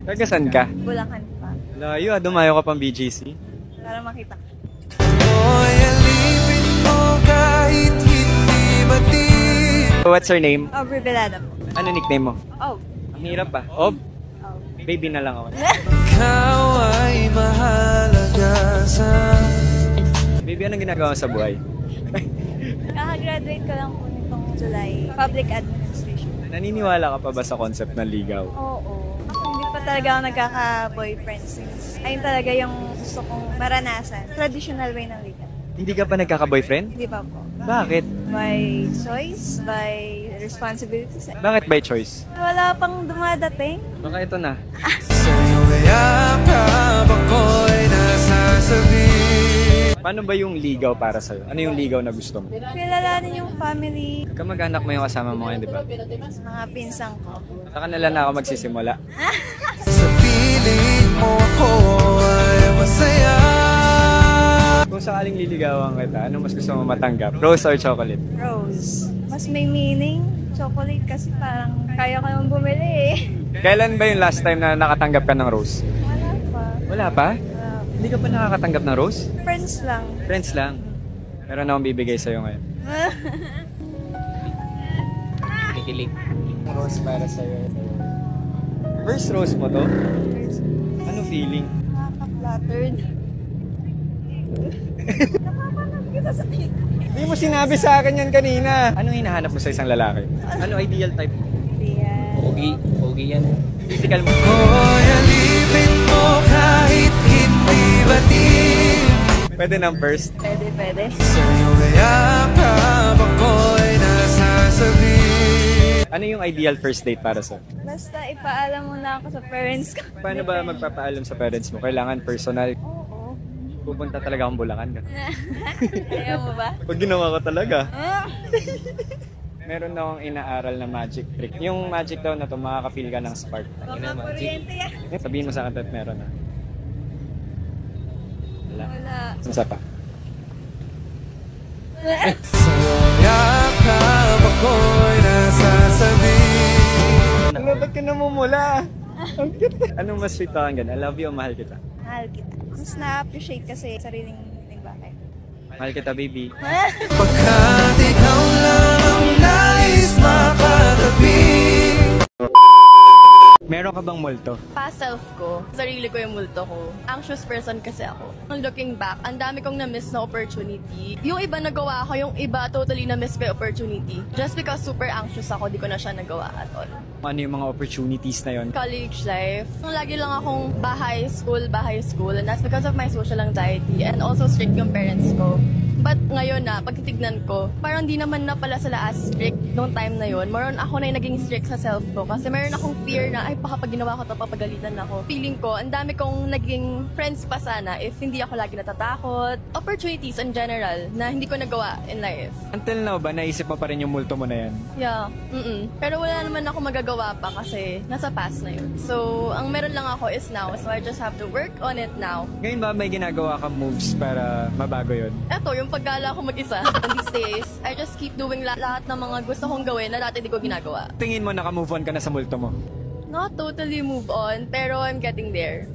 Taga saan ka? Bulacan pa. Layo dumayo ka pang BGC. Para makita. What's your name? Aubrey Velada po. Ano nickname mo? Oh. Ang hirap pa. Ob? Oh. Baby na lang ako. Ikaw ay mahalaga sa... Baby, anong ginagawa mo sa buhay? Kaka-graduate ko lang po nitong July. Public Administration. Naniniwala ka pa ba sa concept ng ligaw? Oo. Ako hindi pa talaga ako nagkaka-boyfriend since ayun talaga yung gusto kong maranasan. Traditional way ng ligaw. Hindi ka pa nagkaka-boyfriend? Hindi pa po. Bakit? By choice, by responsibilities. Bakit by choice? Wala pang dumadating. Baka ito na. sa'yo yakap ako'y nasasabi. Paano ba yung ligaw para sa'yo? Ano yung ligaw na gusto mo? Kilalanin yung family, Kamag-anak mo yung kasama mo ngayon, di ba? mga pinsang ko. Sa kanila na ako magsisimula. Sa piling mo ako ay masaya. Kung sakaling liligawan kita, ano mas gusto mo matanggap? Rose or chocolate? Rose. Mas may meaning. Chocolate kasi parang kaya ko naman bumili eh. Kailan ba yung last time na nakatanggap ka ng rose? Wala pa. Wala pa? Hindi ka pa nakakatanggap ng rose? Friends lang. Friends lang. Meron akong bibigay sa'yo ngayon. Kikilig. Rose para sa'yo. First rose mo to? Ano feeling? Nakaka-flattered. Napapanood kita sa TikTok. Hindi mo sinabi sa akin yan kanina. Ano hinahanap mo sa isang lalaki? Ano ideal type? Yan. Pogi yan. Physical mo. Ako'y alipin mo kahit hindi batin. Pwede ng first. Pwede, pwede. Sa'yo yakap ako'y nasasabi. Ano yung ideal first date para sa'yo? Basta ipaalam mo na ako sa parents ko. Paano ba magpapaalam sa parents mo? Kailangan personal. Oo. Pupunta talaga akong Bulacan. Ayaw mo ba? Pag ginawa ko talaga. Meron na akong inaaral na magic trick. Yung magic daw na to, makaka-feel ka ng spark. Baka kuryente yan. Sabihin mo sa akin at meron na. Wala. Wala. Isa pa. Sa'yo yakap ako'y nasasabi. Ano, ba't ka namumula? Ang cute. Anong mas sweet ka hanggang? I love you o mahal kita? Mahal kita. Mas na-appreciate kasi sariling bagay. Mahal kita, baby. Pagkat ikaw lang ang nais makatabi. Meron ka bang multo? Past self ko, sarili ko yung multo ko. Anxious person kasi ako. Looking back, ang dami kong na-miss na opportunity. Yung iba nagawa ko, yung iba totally na-miss ko yung opportunity. Just because super anxious ako, di ko na siya nagawa at all. Ano yung mga opportunities na yon? College life, lagi lang akong bahay, school, and that's because of my social anxiety and also strict yung parents ko. But ngayon na, pagtitignan ko, parang di naman na pala sila as strict nung time na yon. Meron ako na yung naging strict sa self ko kasi meron akong fear na, ay baka pag ginawa ko ito, papagalitan ako. Feeling ko, ang dami kong naging friends pa sana if hindi ako lagi natatakot. Opportunities in general na hindi ko nagawa in life. Until now ba, naisip mo pa rin yung multo mo na yan? Yeah, Pero wala naman ako magagawa pa kasi nasa past na yun. So, ang meron lang ako is now. So, I just have to work on it now. Ngayon ba may ginagawa ka moves para mabago yon? Eto, yung paggala ko mag-isa. And these days, I just keep doing lahat ng mga gusto kong gawin na dati di ko ginagawa. Tingin mo naka-move on ka na sa multo mo? Not totally move on, pero I'm getting there.